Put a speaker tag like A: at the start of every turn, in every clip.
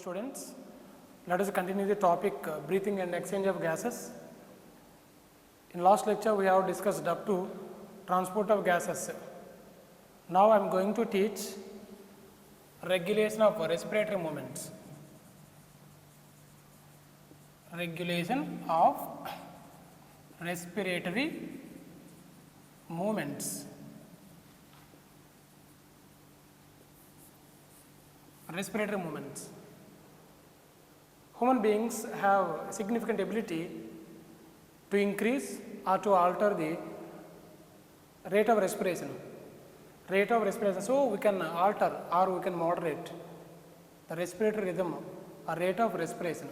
A: students. Let us continue the topic breathing and exchange of gases. In last lecture we have discussed up to transport of gases. Now I am going to teach regulation of respiratory movements. Regulation of respiratory movements. Respiratory movements. Human beings have significant ability to increase or to alter the rate of respiration. Rate of respiration. So we can alter or we can moderate the respiratory rhythm or rate of respiration.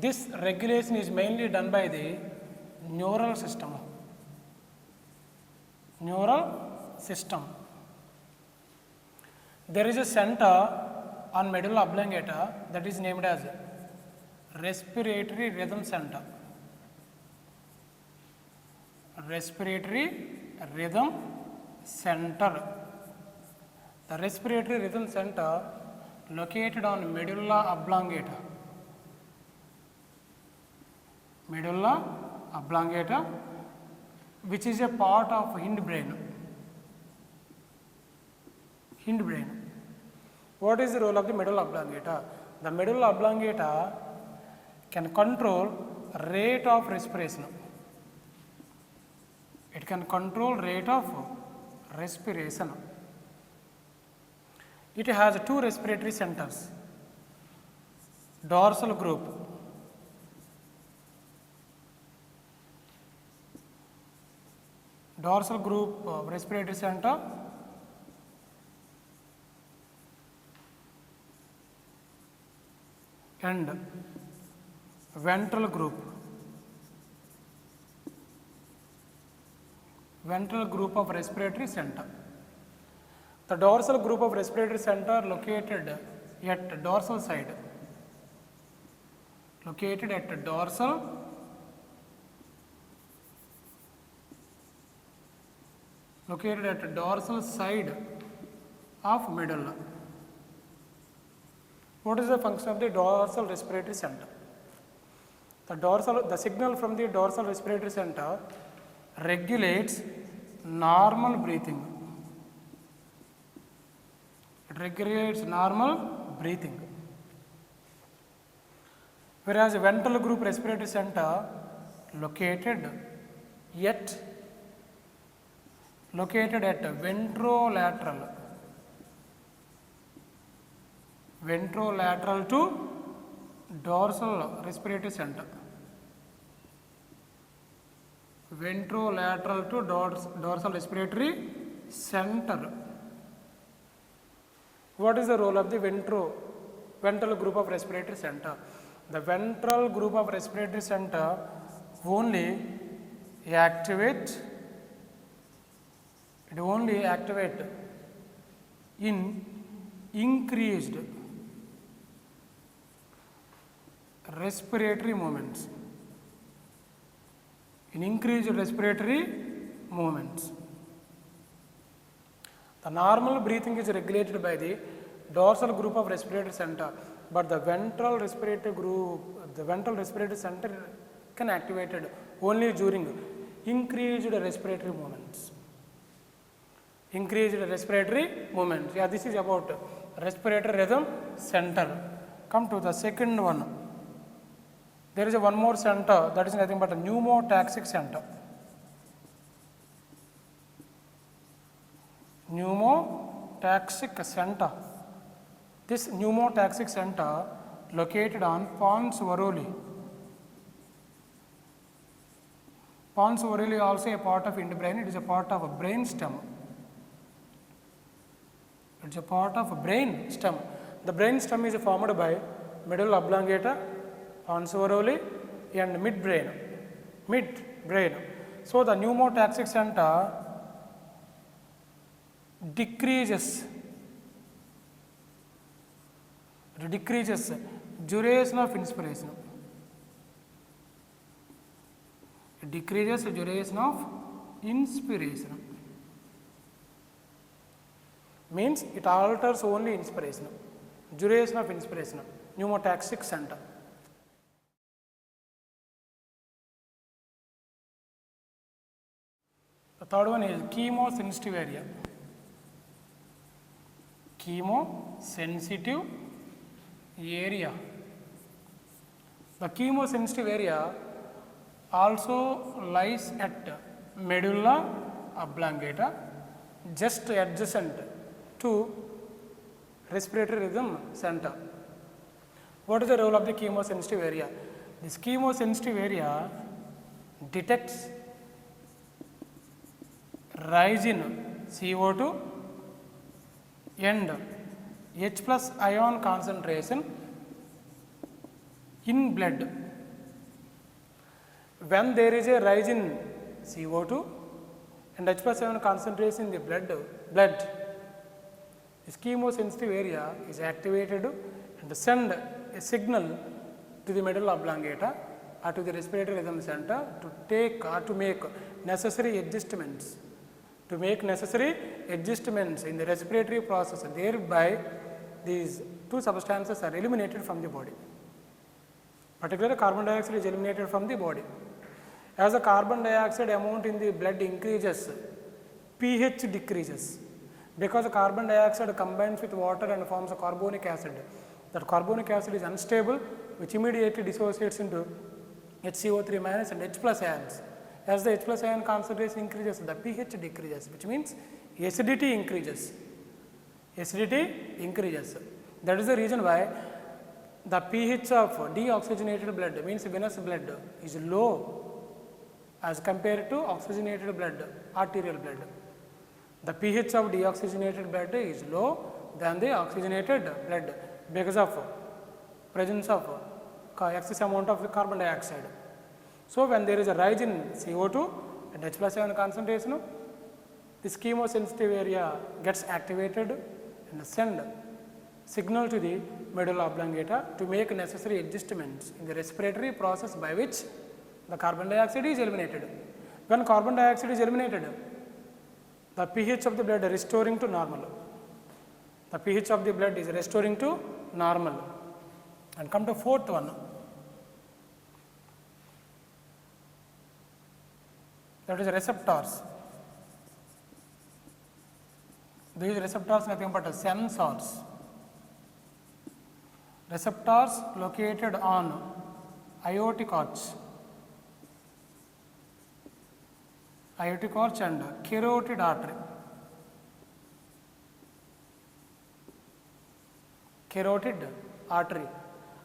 A: This regulation is mainly done by the neural system. Neural system. There is a center on medulla oblongata that is named as respiratory rhythm center. Respiratory rhythm center. The respiratory rhythm center located on medulla oblongata. Medulla oblongata, which is a part of hindbrain. Hindbrain. What is the role of the medulla oblongata? The medulla oblongata can control rate of respiration. It can control rate of respiration. It has two respiratory centers. Dorsal group. Dorsal group respiratory center and ventral group. Ventral group of respiratory center. The dorsal group of respiratory center located at dorsal side. Located at dorsal side of medulla. What is the function of the dorsal respiratory center? The signal from the dorsal respiratory center regulates normal breathing. It regulates normal breathing. Whereas ventral group respiratory center located at ventrolateral to dorsal respiratory center. Ventrolateral to dorsal respiratory center. What is the role of the ventral group of respiratory center? The ventral group of respiratory center only activate in increased respiratory movements. In increased respiratory movements. The normal breathing is regulated by the dorsal group of respiratory center, but the ventral respiratory center can activated only during increased respiratory movements. Increased respiratory movements. Yeah, this is about respiratory rhythm center. Come to the second one. There is one more center, that is nothing but a pneumotaxic center. Pneumotaxic center. This pneumotaxic center located on pons varolii. Pons varolii also a part of hindbrain. It is a part of a brain stem. It is a part of brain stem. The brain stem is formed by medulla oblongata, pons varolii and midbrain. So the pneumotaxic center decreases duration of inspiration. It decreases duration of inspiration. Means it alters only inspiration, duration of inspiration. pneumotaxic center. The third one is chemosensitive area. Chemosensitive area. The chemosensitive area also lies at medulla oblongata, just adjacent to respiratory rhythm center. What is the role of the chemosensitive area? This chemosensitive area detects rise in CO2 and H plus ion concentration in blood. When there is a rise in CO2 and H plus ion concentration in the blood, this chemosensitive area is activated and send a signal to the medulla oblongata or to the respiratory rhythm center to take or to make necessary adjustments. To make necessary adjustments in the respiratory process, thereby these two substances are eliminated from the body. Particularly carbon dioxide is eliminated from the body. As the carbon dioxide amount in the blood increases, pH decreases, because the carbon dioxide combines with water and forms a carbonic acid. That carbonic acid is unstable, which immediately dissociates into HCO3 minus and H plus ions. As the H plus ion concentration increases, the pH decreases, which means acidity increases. Acidity increases. That is the reason why the pH of deoxygenated blood, means venous blood, is low as compared to oxygenated blood, arterial blood. The pH of deoxygenated blood is low than the oxygenated blood because of presence of excess amount of carbon dioxide. So, when there is a rise in CO2 and H plus ion concentration, this chemosensitive area gets activated and send signal to the medulla oblongata to make necessary adjustments in the respiratory process by which the carbon dioxide is eliminated. When carbon dioxide is eliminated, the pH of the blood is restoring to normal. The pH of the blood is restoring to normal. And come to fourth one. That is receptors. These receptors nothing but sensors. Receptors located on aortic arch and carotid artery. Carotid artery.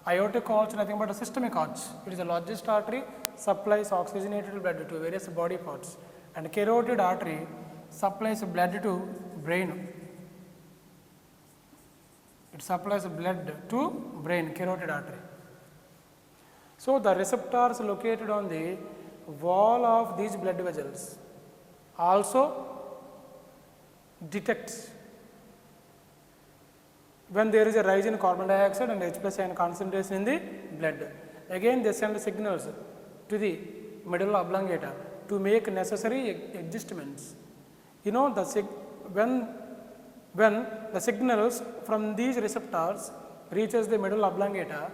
A: Aortic arch nothing but a systemic arch. It is the largest artery, supplies oxygenated blood to various body parts, and carotid artery supplies blood to brain. It supplies blood to brain, carotid artery. So, the receptors located on the wall of these blood vessels also detects when there is a rise in carbon dioxide and H plus ion concentration in the blood. Again they send signals to the medulla oblongata to make necessary adjustments. You know, when the signals from these receptors reaches the medulla oblongata,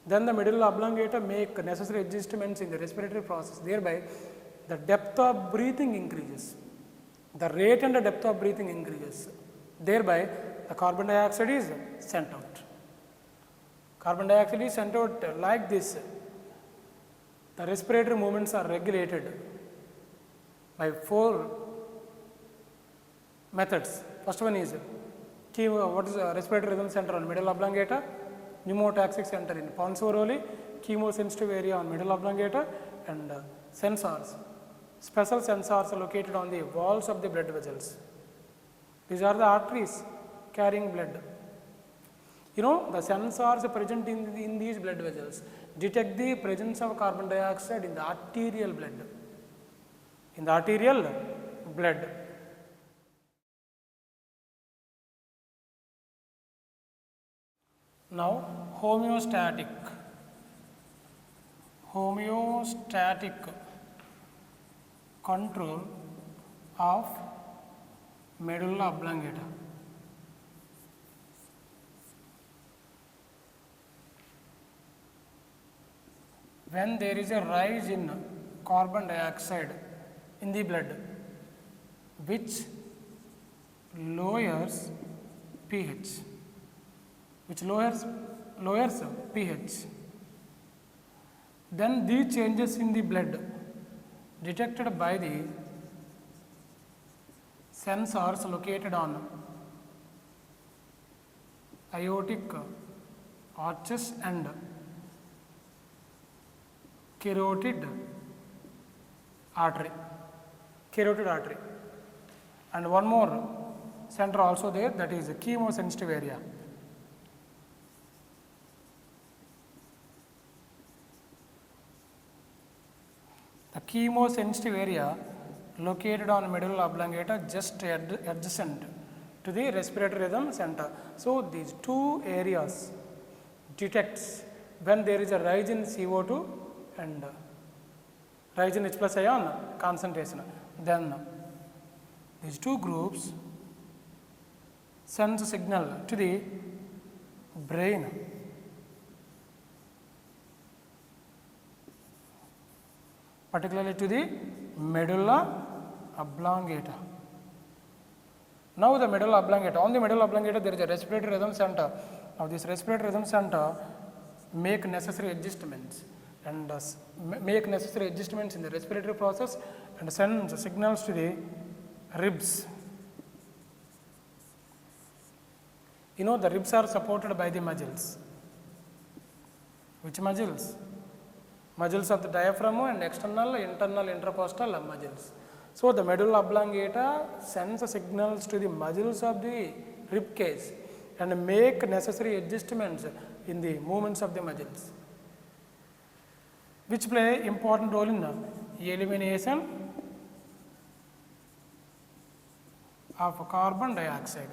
A: then the medulla oblongata make necessary adjustments in the respiratory process. Thereby, the depth of breathing increases. The rate and the depth of breathing increases. Thereby, the carbon dioxide is sent out. Carbon dioxide is sent out like this. The respiratory movements are regulated by 4 methods. First one is what is respiratory rhythm center on medulla oblongata, pneumotaxic center in pons orally, chemosensitive area on medulla oblongata, and sensors. Special sensors are located on the walls of the blood vessels. These are the arteries carrying blood. You know, the sensors present in these blood vessels detect the presence of carbon dioxide in the arterial blood. In the arterial blood. Now, homeostatic control of medulla oblongata. when there is a rise in carbon dioxide in the blood, which lowers pH, which lowers pH, then these changes in the blood detected by the sensors located on aortic arches and carotid artery, and one more center also there, that is chemosensitive area. The chemosensitive area located on medulla oblongata just adjacent to the respiratory rhythm center. So these two areas detects when there is a rise in CO2 and rise in H plus ion concentration. Then these two groups sends a signal to the brain, particularly to the medulla oblongata. Now the medulla oblongata, on the medulla oblongata there is a respiratory rhythm center. Now this respiratory rhythm center make necessary adjustments and make necessary adjustments in the respiratory process and sends signals to the ribs. You know, the ribs are supported by the muscles. Which muscles? Muscles of the diaphragm and external, internal, intercostal muscles. So the medulla oblongata sends signals to the muscles of the rib cage and make necessary adjustments in the movements of the muscles, which play important role in elimination of carbon dioxide.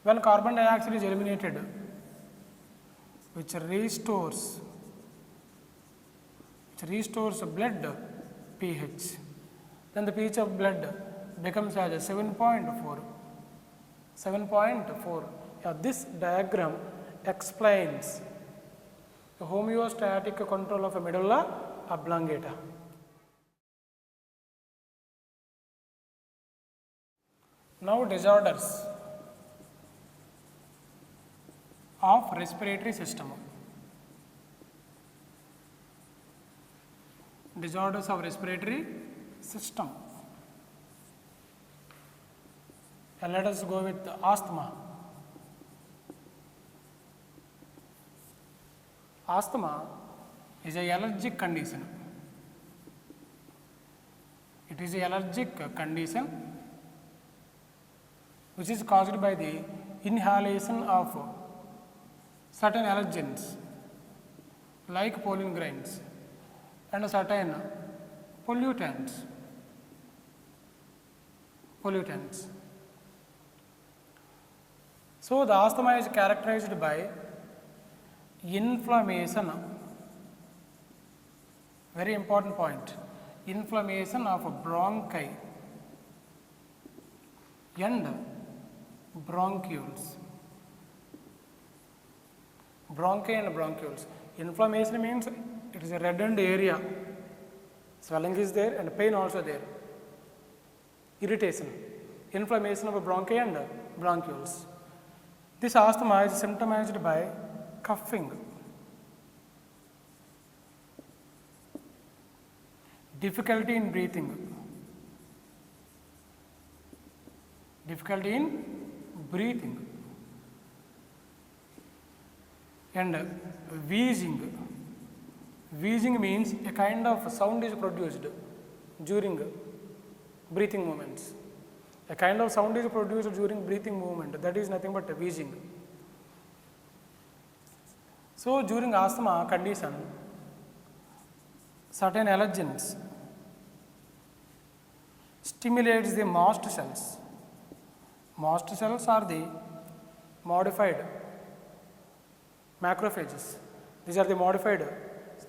A: When carbon dioxide is eliminated, which restores blood pH, then the pH of blood becomes as 7.4. This diagram explains the homeostatic control of a medulla oblongata. Now disorders of respiratory system. Disorders of respiratory system. And let us go with asthma. Asthma is an allergic condition. It is an allergic condition which is caused by the inhalation of certain allergens like pollen grains and certain pollutants. So the asthma is characterized by inflammation, very important point, inflammation of bronchi and bronchioles. Bronchi and bronchioles. Inflammation means it is a reddened area, swelling is there and pain also there. Irritation, inflammation of bronchi and bronchioles. This asthma is symptomized by coughing, difficulty in breathing, and wheezing. Wheezing means a kind of sound is produced during breathing movements. A kind of sound is produced during breathing movement, that is nothing but wheezing. So during asthma condition, certain allergens stimulates the mast cells. Mast cells are the modified macrophages. These are the modified,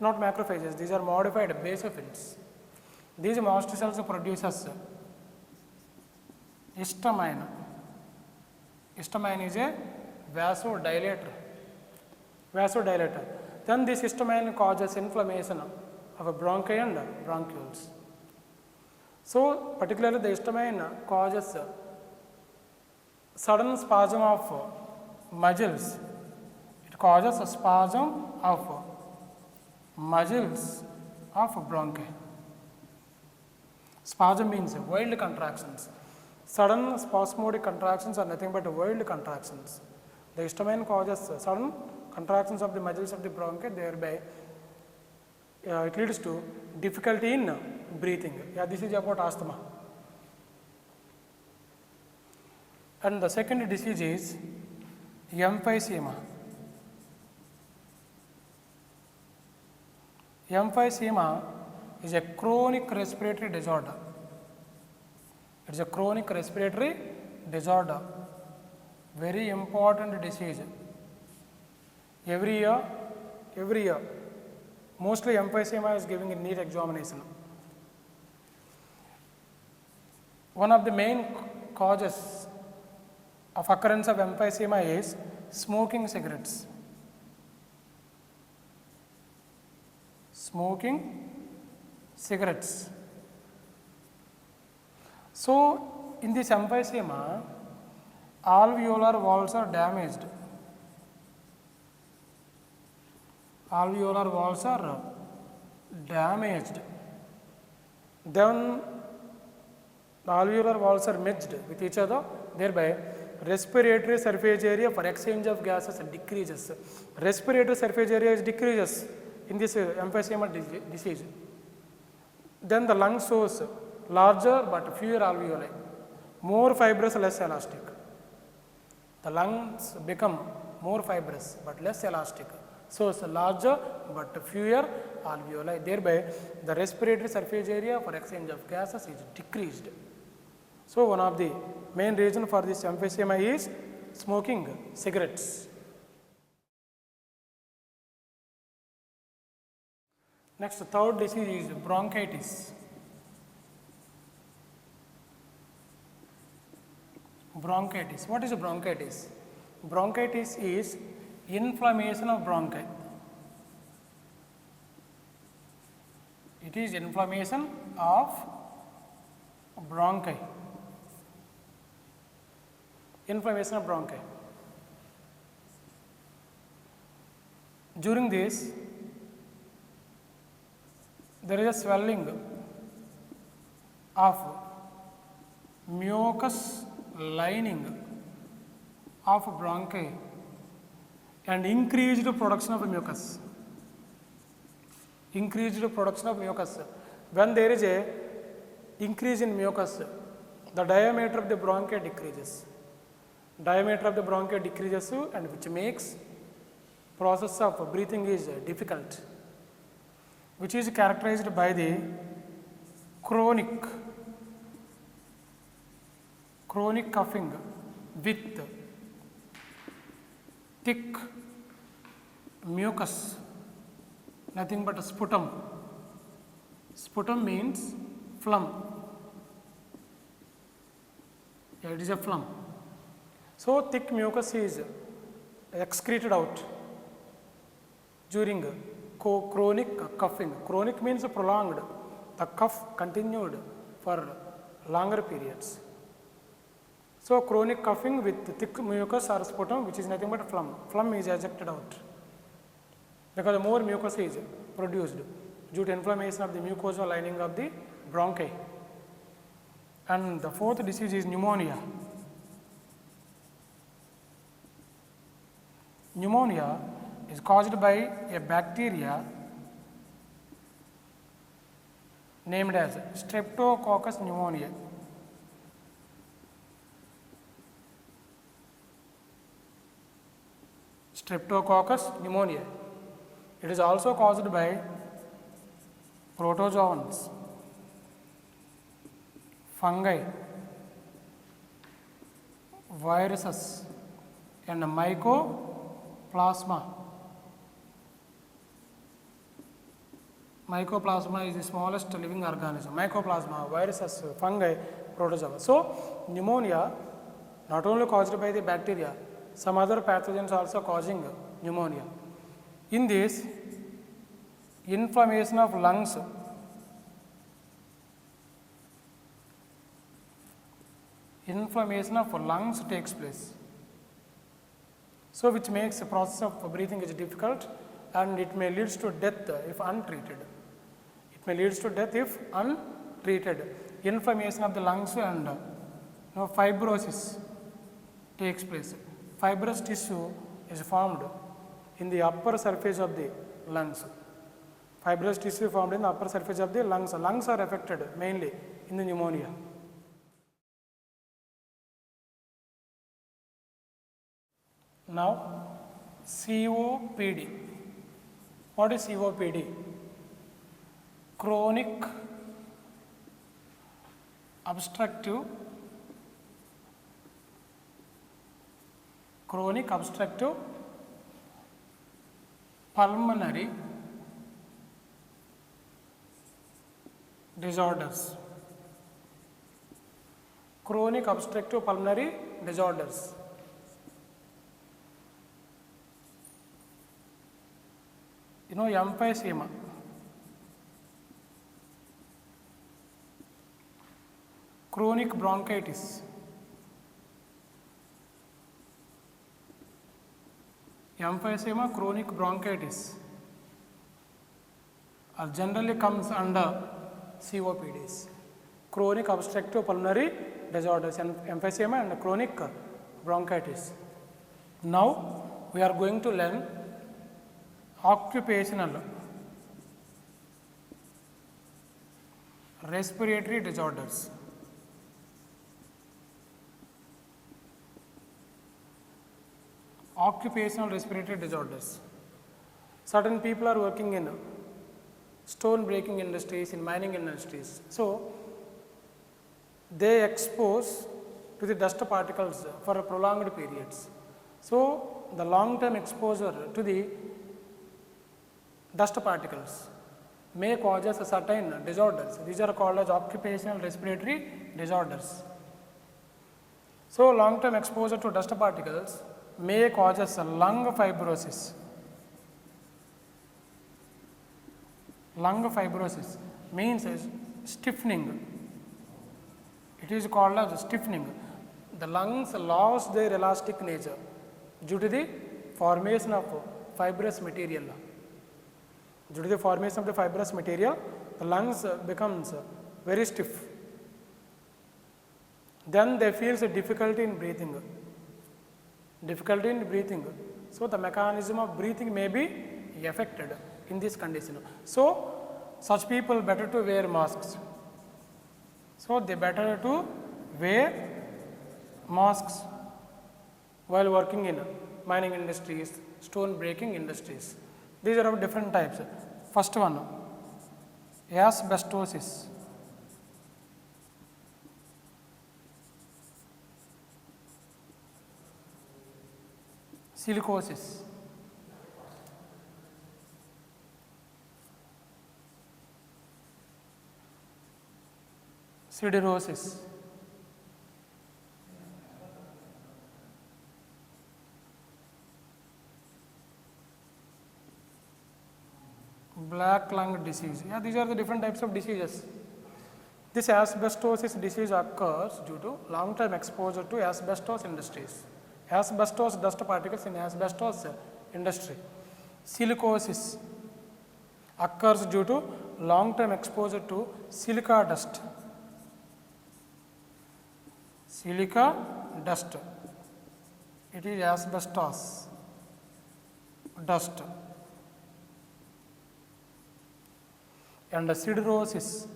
A: not macrophages, these are modified basophils. These mast cells produces histamine. Histamine is a vasodilator. The Then this histamine causes inflammation of a bronchi and bronchioles. So particularly the histamine causes sudden spasm of muscles. It causes a spasm of muscles of bronchi. Spasm means wild contractions. Sudden spasmodic contractions are nothing but wild contractions. The histamine causes sudden contractions of the muscles of the bronchi, thereby it leads to difficulty in breathing. Yeah, this is about asthma. And the second disease is emphysema. Emphysema is a chronic respiratory disorder. It is a chronic respiratory disorder, very important disease. Every year, mostly emphysema is giving a NEET examination. One of the main causes of occurrence of emphysema is smoking cigarettes. Smoking cigarettes. So in this emphysema, alveolar valves are damaged. Alveolar valves are damaged. Then the alveolar valves are merged with each other, thereby respiratory surface area for exchange of gases decreases. Respiratory surface area decreases in this emphysema disease. Then the lung shows larger but fewer alveoli, more fibrous, less elastic. The lungs become more fibrous but less elastic. So it's larger but fewer alveoli. Thereby, the respiratory surface area for exchange of gases is decreased. So one of the main reason for this emphysema is smoking cigarettes. Next, the third disease is bronchitis. Bronchitis. What is bronchitis? Bronchitis is inflammation of bronchi. It is inflammation of bronchi. Inflammation of bronchi. During this, there is a swelling of mucus lining of bronchi and increased production of mucus. Increased production of mucus. When there is a increase in mucus, the diameter of the bronchi decreases. Diameter of the bronchi decreases and which makes process of breathing is difficult, which is characterized by the chronic coughing with thick mucus, nothing but a sputum. Sputum means phlegm. Yeah, it is a phlegm. So thick mucus is excreted out during chronic coughing. Chronic means prolonged. The cough continued for longer periods. So chronic coughing with thick mucus or sputum, which is nothing but phlegm. Phlegm is ejected out because more mucus is produced due to inflammation of the mucosal lining of the bronchi. And the fourth disease is pneumonia. Pneumonia is caused by a bacteria named as Streptococcus pneumoniae. Streptococcus pneumoniae. It is also caused by protozoans, fungi, viruses, and mycoplasma. Mycoplasma is the smallest living organism. Mycoplasma, viruses, fungi, protozoa. So, pneumonia not only caused by the bacteria, some other pathogens also causing pneumonia. In this, inflammation of lungs takes place. So which makes the process of breathing is difficult, and it may lead to death if untreated. It may lead to death if untreated. Inflammation of the lungs and fibrosis takes place. Fibrous tissue is formed in the upper surface of the lungs. Fibrous tissue formed in the upper surface of the lungs. Lungs are affected mainly in the pneumonia. Now, COPD. What is COPD? Chronic obstructive pulmonary disorders. Chronic obstructive pulmonary disorders. Emphysema. Chronic bronchitis. Emphysema, chronic bronchitis generally comes under COPDs. Chronic obstructive pulmonary disorders, emphysema and chronic bronchitis. Now we are going to learn occupational respiratory disorders. Occupational respiratory disorders. Certain people are working in stone breaking industries, in mining industries. So they expose to the dust particles for a prolonged periods. So the long term exposure to the dust particles may cause certain disorders. These are called as occupational respiratory disorders. So long term exposure to dust particles may cause lung fibrosis. Lung fibrosis means stiffening. It is called as stiffening. The lungs lost their elastic nature due to the formation of fibrous material. Due to the formation of the fibrous material, the lungs becomes very stiff. Then they feel difficulty in breathing. So the mechanism of breathing may be affected in this condition. So such people better to wear masks. So they better to wear masks while working in mining industries, stone breaking industries. These are of different types. First one, asbestosis. Silicosis. Siderosis. Black lung disease. Yeah, these are the different types of diseases. This asbestosis disease occurs due to long-term exposure to asbestos industries. Asbestos dust particles in asbestos industry. Silicosis occurs due to long-term exposure to silica dust. Silica dust. It is asbestos dust. And siderosis.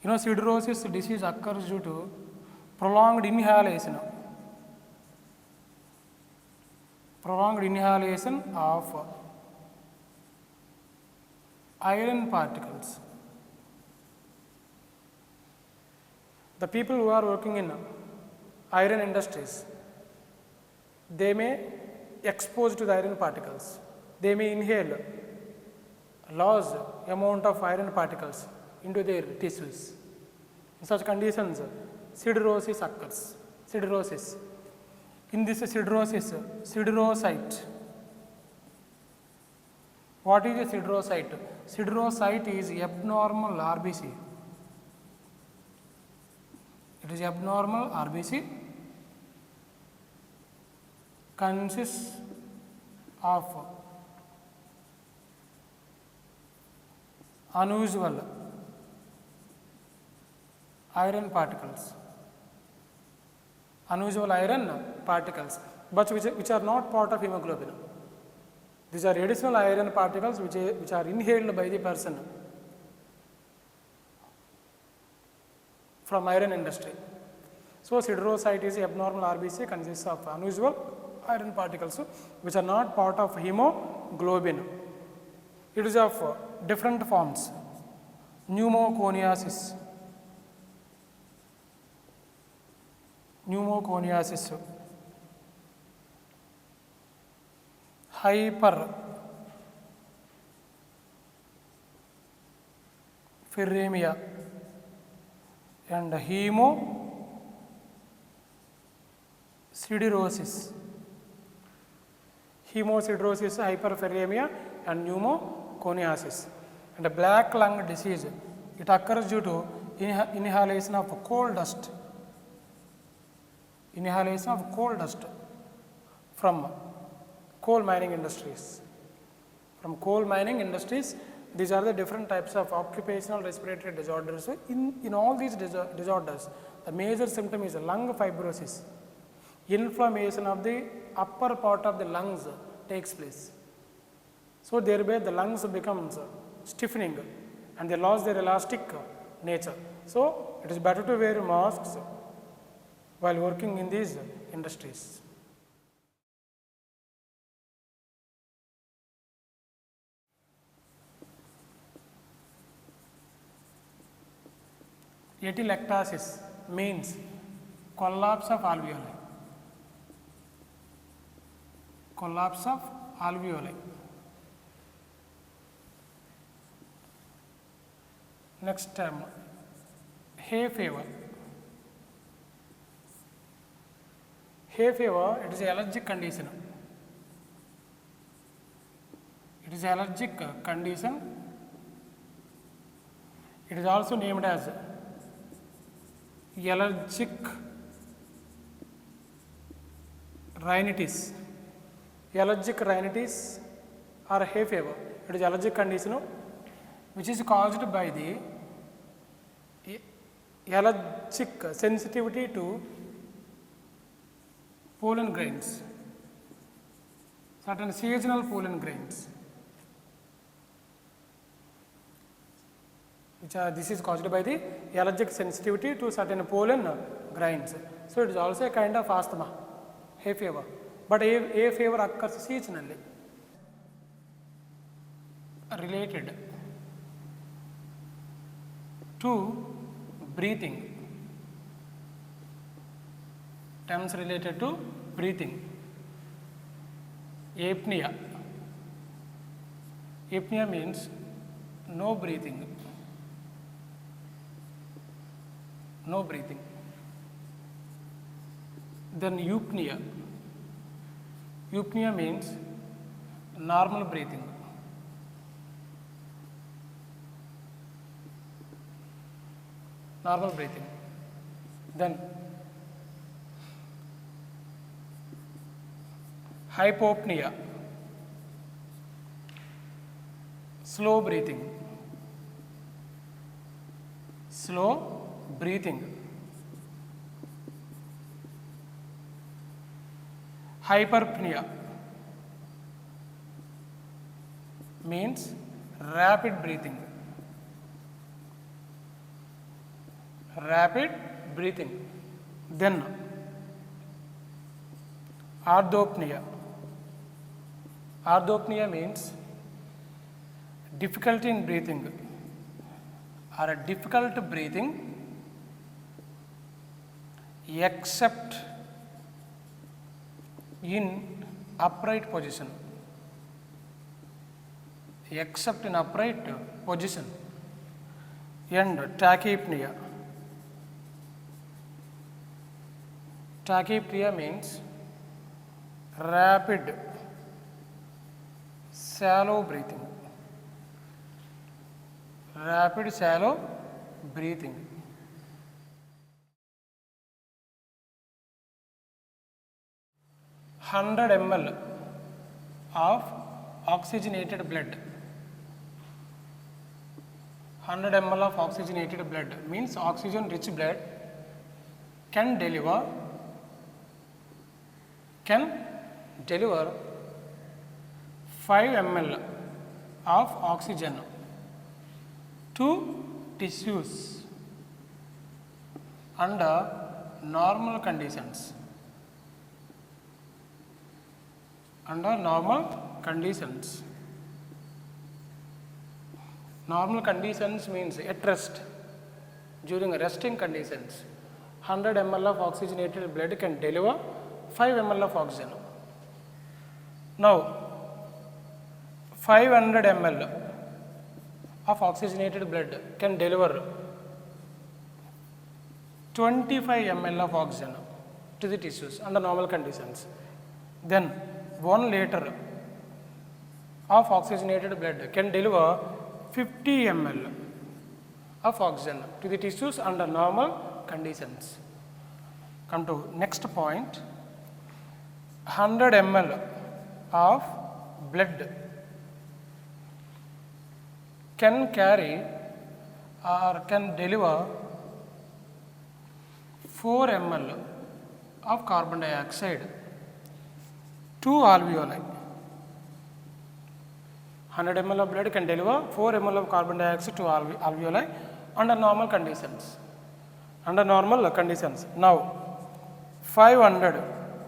A: Siderosis disease occurs due to prolonged inhalation. Prolonged inhalation of iron particles. The people who are working in iron industries, they may expose to the iron particles. They may inhale large amount of iron particles into their tissues. In such conditions, siderosis occurs. Siderosis. In this siderosis, siderosite What is a siderocyte? Siderocyte is abnormal RBC. It is abnormal RBC, consists of unusual iron particles. Unusual iron particles, but which are not part of hemoglobin. These are additional iron particles which are inhaled by the person from iron industry. So siderocyte is abnormal RBC, consists of unusual iron particles which are not part of hemoglobin. It is of different forms. Pneumoconiasis, hyperferremia, and hemosiderosis. Hemosiderosis, hyperferremia, and pneumoconiasis. And a black lung disease, it occurs due to inhalation of coal dust. Inhalation of coal dust from coal mining industries. From coal mining industries, these are the different types of occupational respiratory disorders. So in all these disorders, the major symptom is lung fibrosis. Inflammation of the upper part of the lungs takes place. So thereby the lungs becomes stiffening and they lose their elastic nature. So it is better to wear masks while working in these industries. Atelectasis means collapse of alveoli. Collapse of alveoli. Next term, hay fever. Hay fever, it is an allergic condition. It is an allergic condition. It is also named as allergic rhinitis. Allergic rhinitis or hay fever, it is allergic condition which is caused by the allergic sensitivity to pollen grains, certain seasonal pollen grains, this is caused by the allergic sensitivity to certain pollen grains. So it is also a kind of asthma, hay fever, but hay fever occurs seasonally. Related to breathing, terms related to breathing. Apnea. Apnea means no breathing. No breathing. Then eupnea. Eupnea means normal breathing. Normal breathing. Then hypopnea, slow breathing. Slow breathing. Hyperpnea means rapid breathing. Rapid breathing. Then orthopnea. Orthopnea means difficulty in breathing or a difficult breathing except in upright position. Except in upright position. And tachypnea. Tachypnea means rapid, shallow breathing. rapid shallow breathing. 100 ml of oxygenated blood. 100 ml of oxygenated blood means oxygen rich blood can deliver 5 ml of oxygen to tissues under normal conditions. Under normal conditions. Normal conditions means at rest, during resting conditions. 100 ml of oxygenated blood can deliver 5 ml of oxygen. Now, 500 ml of oxygenated blood can deliver 25 ml of oxygen to the tissues under normal conditions. Then 1 liter of oxygenated blood can deliver 50 ml of oxygen to the tissues under normal conditions. Come to next point. 100 ml of blood can carry or can deliver 4 ml of carbon dioxide to alveoli. 100 ml of blood can deliver 4 ml of carbon dioxide to alveoli under normal conditions. Under normal conditions. Now, 500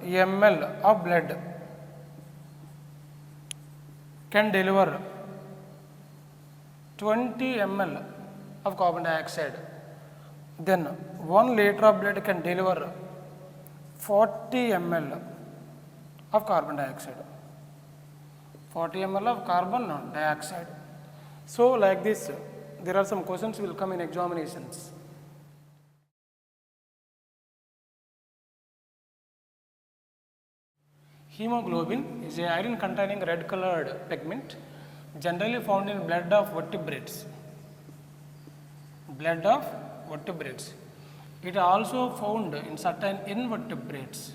A: ml of blood can deliver 20 ml of carbon dioxide. Then 1 liter of blood can deliver 40 ml of carbon dioxide. 40 ml of carbon dioxide. So, like this, there are some questions will come in examinations. Hemoglobin is a iron containing red colored pigment generally found in blood of vertebrates. Blood of vertebrates. It also found in certain invertebrates.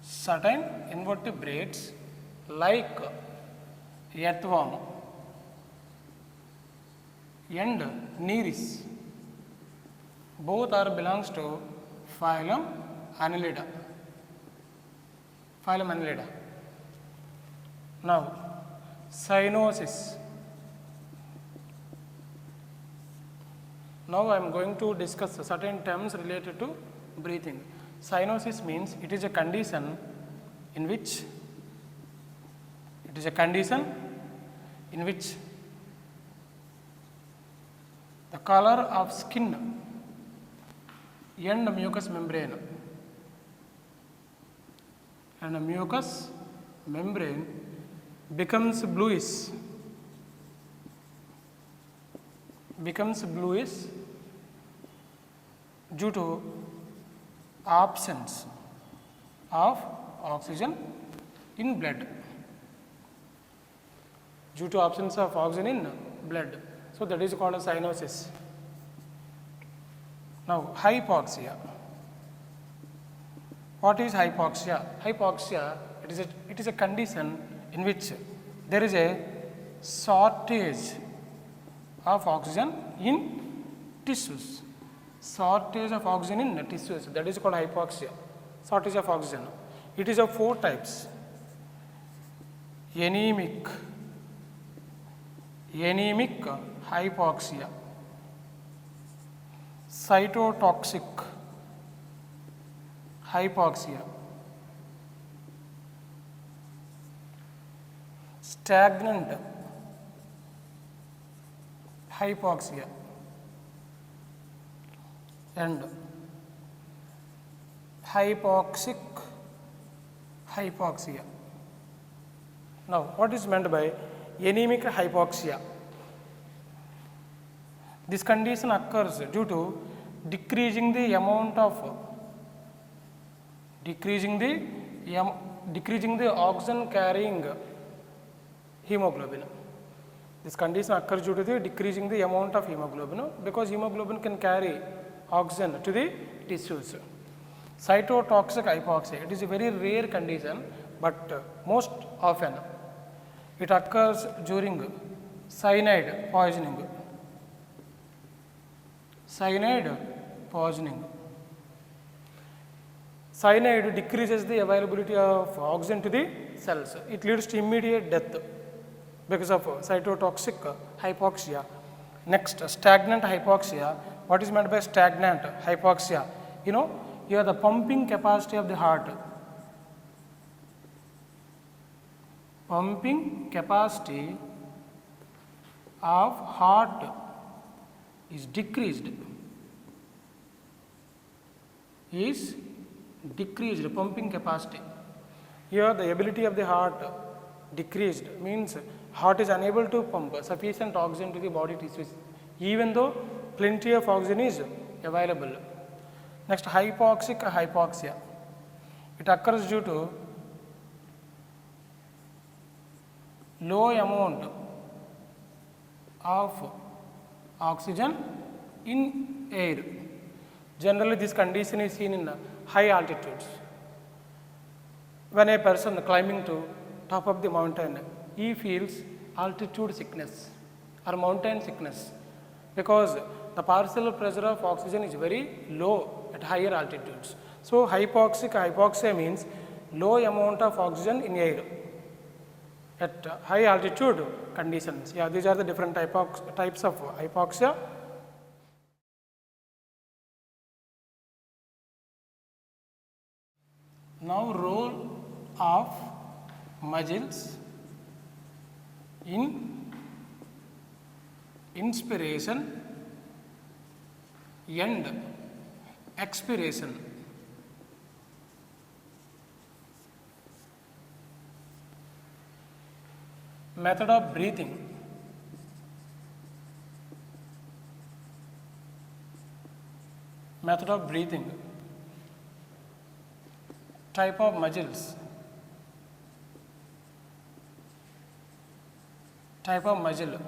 A: Certain invertebrates like earthworm and Nereis. Both are belongs to phylum Annelida. Phylum Annelida. Now, cyanosis. Now I am going to discuss certain terms related to breathing. Cyanosis means it is a condition in which the color of skin and mucous membrane becomes bluish due to absence of oxygen in blood. Due to absence of oxygen in blood. So, that is called as cyanosis. Now, hypoxia. What is hypoxia? Hypoxia, it is a condition in which there is a shortage of oxygen in tissues. Shortage of oxygen in tissues, that is called hypoxia. Shortage of oxygen. It is of 4 types. Anemic hypoxia, cytotoxic hypoxia, stagnant hypoxia, and hypoxic hypoxia. Now, what is meant by anemic hypoxia? This condition occurs due to decreasing the oxygen carrying hemoglobin. This condition occurs due to the decreasing the amount of hemoglobin because hemoglobin can carry oxygen to the tissues. Cytotoxic hypoxia, it is a very rare condition, but most often it occurs during cyanide poisoning. Cyanide poisoning. Cyanide decreases the availability of oxygen to the cells. It leads to immediate death because of cytotoxic hypoxia. Next, stagnant hypoxia. What is meant by stagnant hypoxia? You know, here the pumping capacity of the heart. Pumping capacity of heart is decreased. Pumping capacity. Here the ability of the heart decreased means heart is unable to pump sufficient oxygen to the body tissues even though plenty of oxygen is available. Next, hypoxic hypoxia. It occurs due to low amount of oxygen in air. Generally, this condition is seen in high altitudes. When a person climbing to top of the mountain, he feels altitude sickness or mountain sickness because the parcel pressure of oxygen is very low at higher altitudes. So, hypoxic hypoxia means low amount of oxygen in air at high altitude conditions. Yeah, these are the different types of hypoxia. Now, role of muscles in inspiration and expiration. Method of breathing. Method of breathing. Type of muscles. Type of muscle.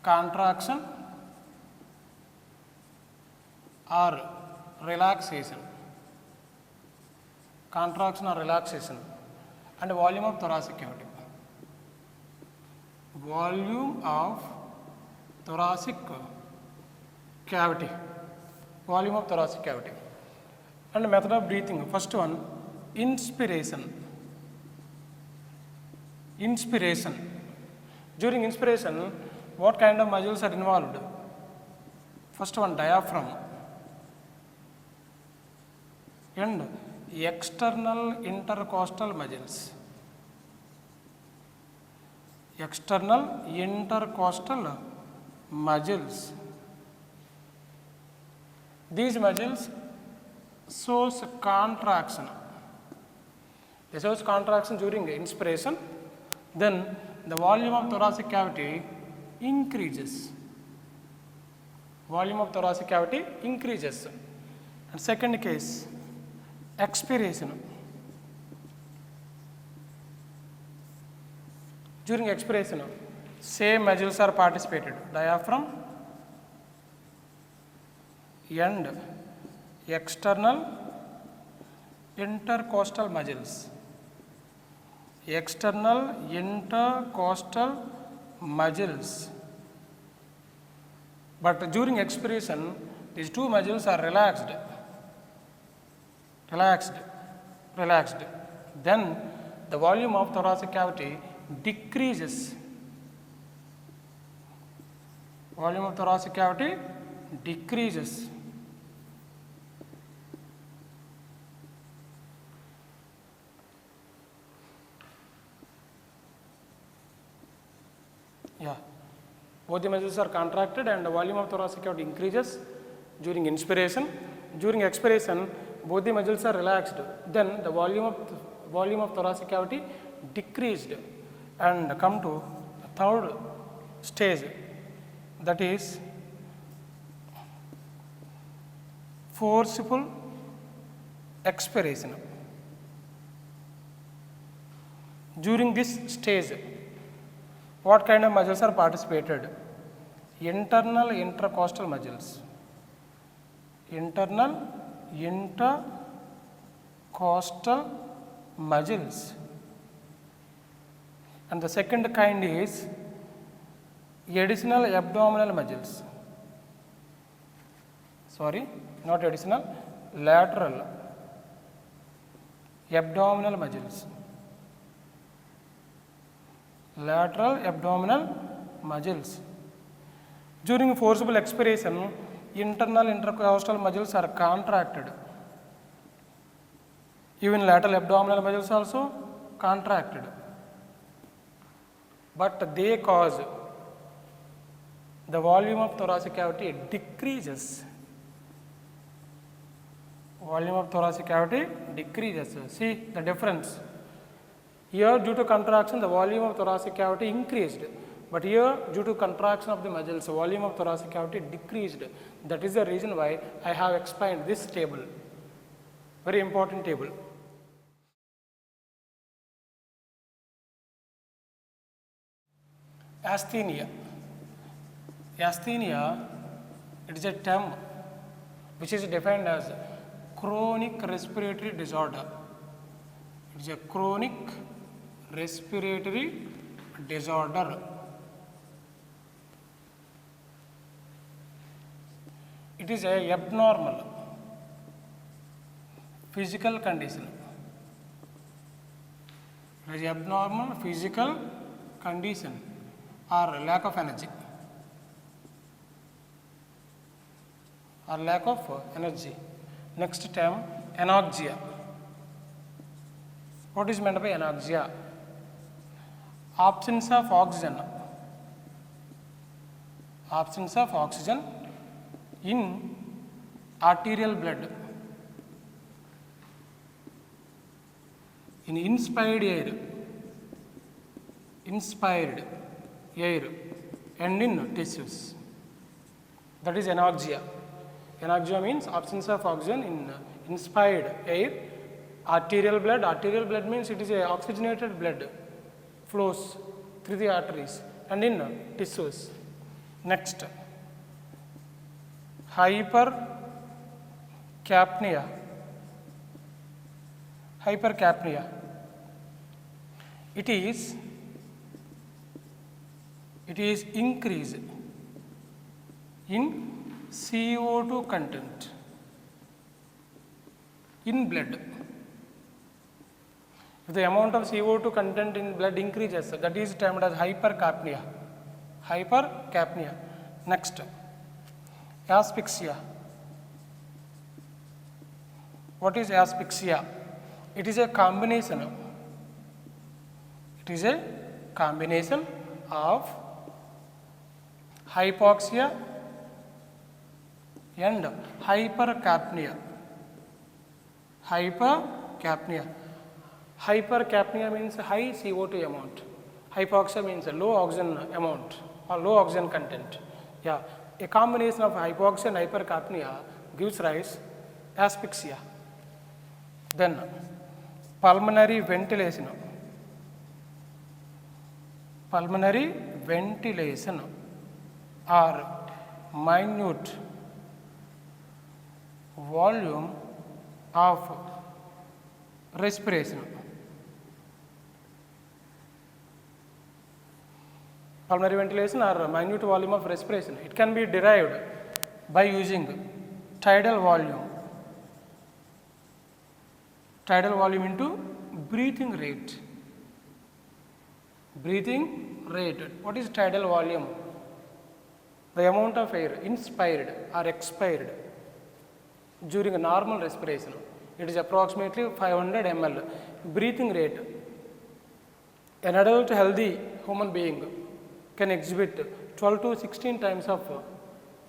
A: Contraction or relaxation. Contraction or relaxation. And volume of thoracic cavity. Volume of thoracic cavity. Volume of thoracic cavity. And method of breathing. First one, inspiration. Inspiration. During inspiration, what kind of muscles are involved? First one, diaphragm and external intercostal muscles. External intercostal muscles. These muscles shows contraction. They shows contraction during inspiration. Then the volume of thoracic cavity increases. Volume of thoracic cavity increases. And second case, expiration. During expiration, same muscles are participated. Diaphragm and external intercostal muscles. External intercostal muscles. But during expiration, these two muscles are relaxed. Then the volume of thoracic cavity decreases. Volume of thoracic cavity decreases. Yeah, both the muscles are contracted and the volume of thoracic cavity increases during inspiration. During expiration, both the muscles are relaxed. Then the volume of thoracic cavity decreased and come to the third stage, that is forceful expiration. During this stage, What kind of muscles are participated? Internal intercostal muscles. Internal intercostal muscles. And the second kind is additional abdominal muscles. Sorry, not additional, lateral abdominal muscles. Lateral abdominal muscles. During forcible expiration, internal intercostal muscles are contracted. Even lateral abdominal muscles also contracted. But they cause the volume of thoracic cavity decreases. Volume of thoracic cavity decreases. See the difference. Here due to contraction the volume of thoracic cavity increased, but here due to contraction of the muscles volume of thoracic cavity decreased. That is the reason why I have explained this table. Very important table. Asthenia. Asthenia, it is a term which is defined as chronic respiratory disorder. It is a chronic respiratory disorder. It is a abnormal physical condition. It is abnormal physical condition or lack of energy. Or lack of energy. Next term, anoxia. What is meant by anoxia? Absence of oxygen. Absence of oxygen in arterial blood. In inspired air and in tissues. That is anoxia. Anoxia means absence of oxygen in inspired air, arterial blood. Arterial blood means it is a oxygenated blood flows through the arteries and in tissues. Next, hypercapnia. Hypercapnia. It is increase in CO2 content in blood. If the amount of CO2 content in blood increases, that is termed as hypercapnia. Hypercapnia. Next, asphyxia. What is asphyxia? It is a combination of hypoxia and hypercapnia. Hypercapnia means high CO2 amount. Hypoxia means low oxygen amount or low oxygen content. Yeah, a combination of hypoxia and hypercapnia gives rise asphyxia. Then pulmonary ventilation. Pulmonary ventilation or minute volume of respiration. Pulmonary ventilation or minute volume of respiration. It can be derived by using tidal volume. Tidal volume into breathing rate. Breathing rate. What is tidal volume? The amount of air inspired or expired during a normal respiration. It is approximately 500 ml. Breathing rate. An adult healthy human being can exhibit 12 to 16 times of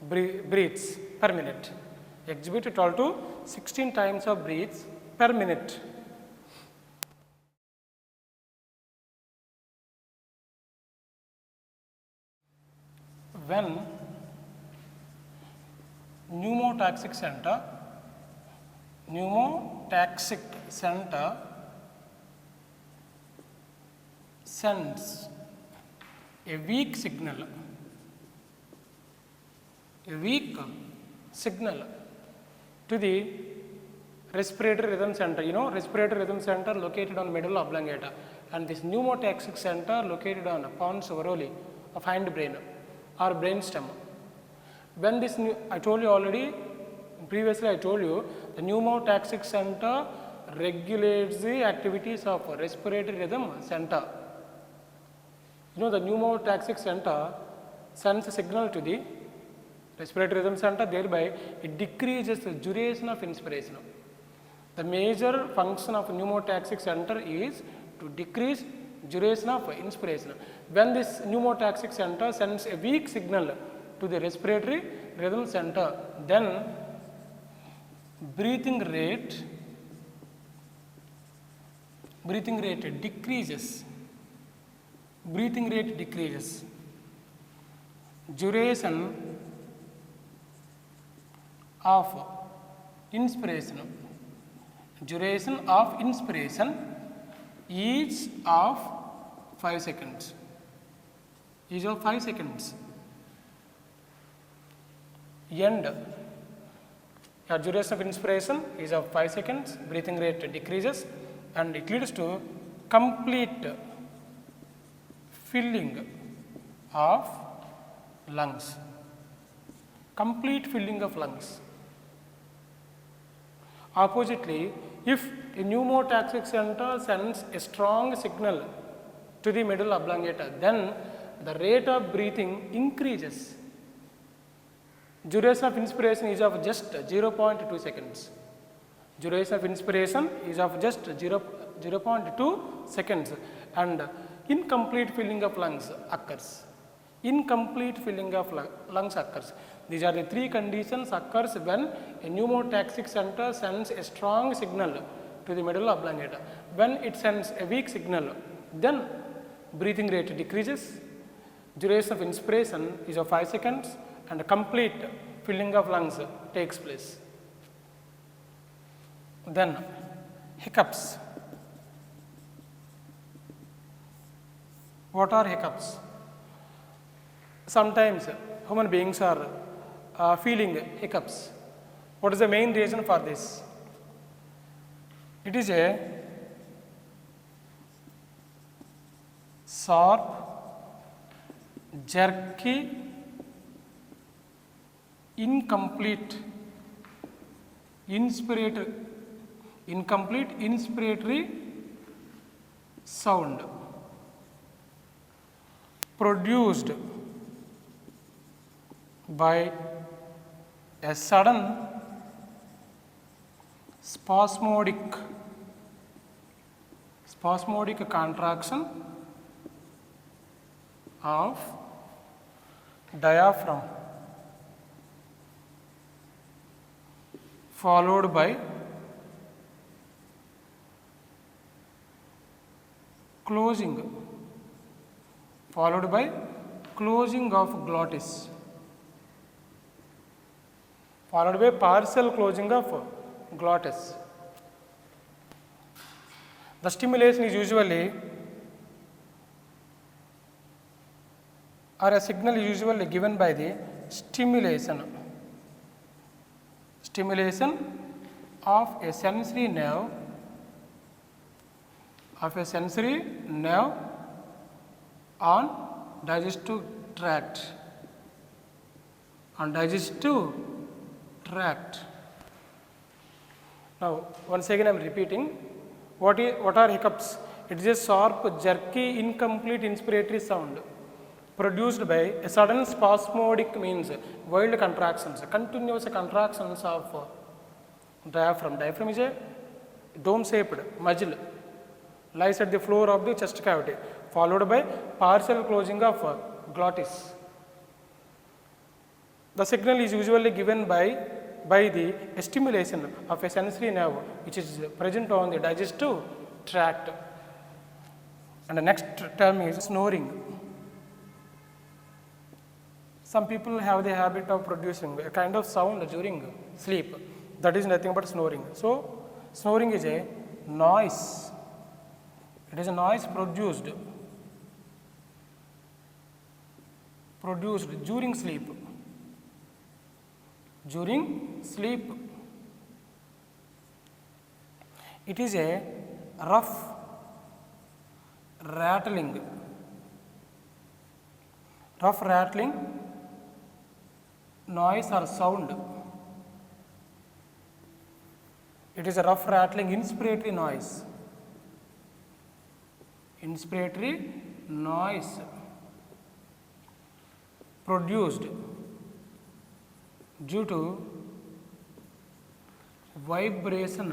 A: breaths per minute. Exhibit 12 to 16 times of breaths per minute. When pneumotaxic center sends a weak signal, a weak signal to the respiratory rhythm center. You know, respiratory rhythm center located on middle oblongata, and this pneumotaxic center located on pons varoli of hindbrain or brainstem. When this I told you already, previously I told you, the pneumotaxic center regulates the activities of respiratory rhythm center. You know, the pneumotaxic center sends a signal to the respiratory rhythm center, thereby it decreases the duration of inspiration. The major function of pneumotaxic center is to decrease duration of inspiration. When this pneumotaxic center sends a weak signal to the respiratory rhythm center, then breathing rate decreases. Breathing rate decreases. Duration of inspiration. Duration of inspiration is of 5 seconds. Is of 5 seconds. End. Your duration of inspiration is of 5 seconds. Breathing rate decreases, and it leads to complete filling of lungs. Complete filling of lungs. Oppositely, if a pneumotaxic center sends a strong signal to the middle oblongata, then the rate of breathing increases. Duration of inspiration is of just 0.2 seconds. Duration of inspiration is of just 0.2 seconds, and incomplete filling of lungs occurs. Incomplete filling of lungs occurs. These are the three conditions occurs when a pneumotaxic center sends a strong signal to the middle oblongata. When it sends a weak signal, then breathing rate decreases, duration of inspiration is of 5 seconds, and complete filling of lungs takes place. Then hiccups. What are hiccups? Sometimes human beings are feeling hiccups. What is the main reason for this? It is a sharp, jerky, incomplete inspiratory sound produced by a sudden spasmodic contraction of diaphragm, followed by closing of glottis, followed by partial closing of glottis. The stimulation is usually, or a signal is usually given by the stimulation of a sensory nerve on digestive tract. Now, once again I am repeating, what are hiccups? It is a sharp, jerky, incomplete inspiratory sound produced by a sudden spasmodic, means wild contractions, continuous contractions of diaphragm. Diaphragm is a dome-shaped muscle, lies at the floor of the chest cavity, followed by partial closing of glottis. The signal is usually given by the stimulation of a sensory nerve which is present on the digestive tract. And the next term is snoring. Some people have the habit of producing a kind of sound during sleep. That is nothing but snoring. So, snoring is a noise. It is a noise produced produced during sleep. During sleep. It is a rough rattling noise or sound. It is a rough rattling inspiratory noise. Inspiratory noise produced due to vibration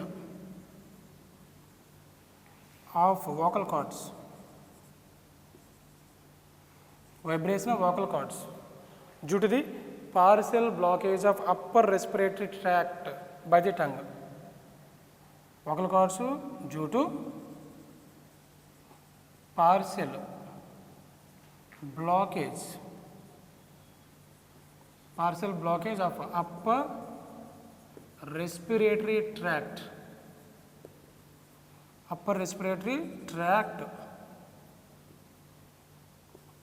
A: of vocal cords. Vibration of vocal cords due to the partial blockage of upper respiratory tract by the tongue. Vocal cords due to partial blockage of upper respiratory tract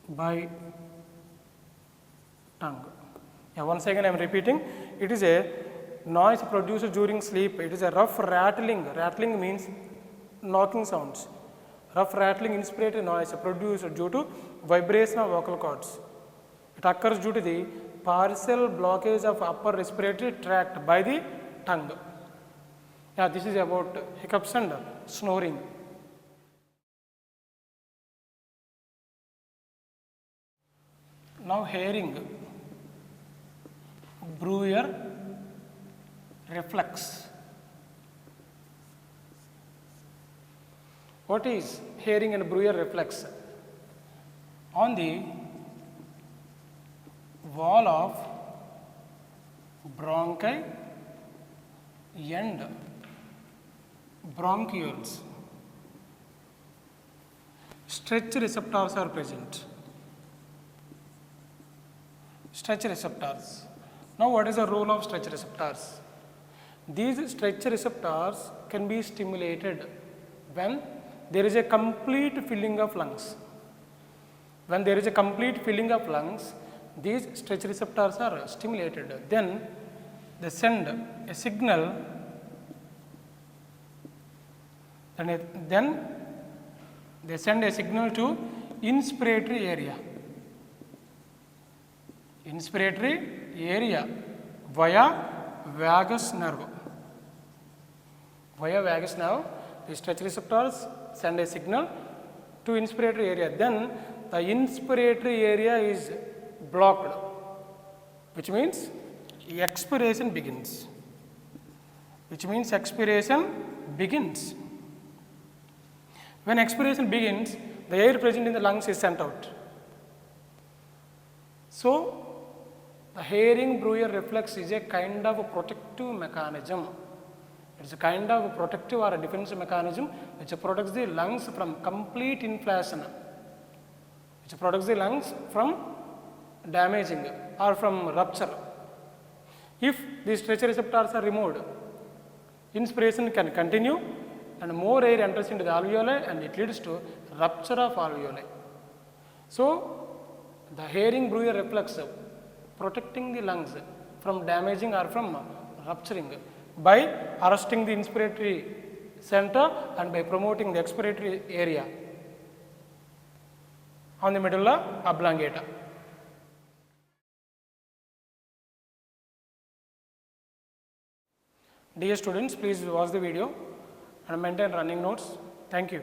A: by tongue. Once again I am repeating, it is a noise produced during sleep. It is a rough rattling. Rattling means knocking sounds. Rough rattling inspiratory noise produced due to vibration of vocal cords. It occurs due to the partial blockage of upper respiratory tract by the tongue. This is about hiccups and snoring. Now hearing, Breuer reflex. What is hearing and Breuer reflex? On the wall of bronchi and bronchioles, stretch receptors are present. Stretch receptors. Now what is the role of stretch receptors? These stretch receptors can be stimulated when there is a complete filling of lungs. When there is a complete filling of lungs, these stretch receptors are stimulated. Then they send a signal, then they send a signal to inspiratory area. Inspiratory area via vagus nerve. Via vagus nerve, the stretch receptors send a signal to inspiratory area. Then the inspiratory area is blocked, which means expiration begins. When expiration begins, the air present in the lungs is sent out. So the hearing Breuer reflex is a kind of a protective mechanism. It is a kind of a protective or a defense mechanism which protects the lungs from complete inflammation, which protects the lungs from damaging or from rupture. If these stretch receptors are removed, inspiration can continue and more air enters into the alveoli and it leads to rupture of alveoli. So the hearing Breuer reflex protecting the lungs from damaging or from rupturing by arresting the inspiratory center and by promoting the expiratory area on the medulla oblongata. Dear students, please watch the video and maintain running notes. Thank you.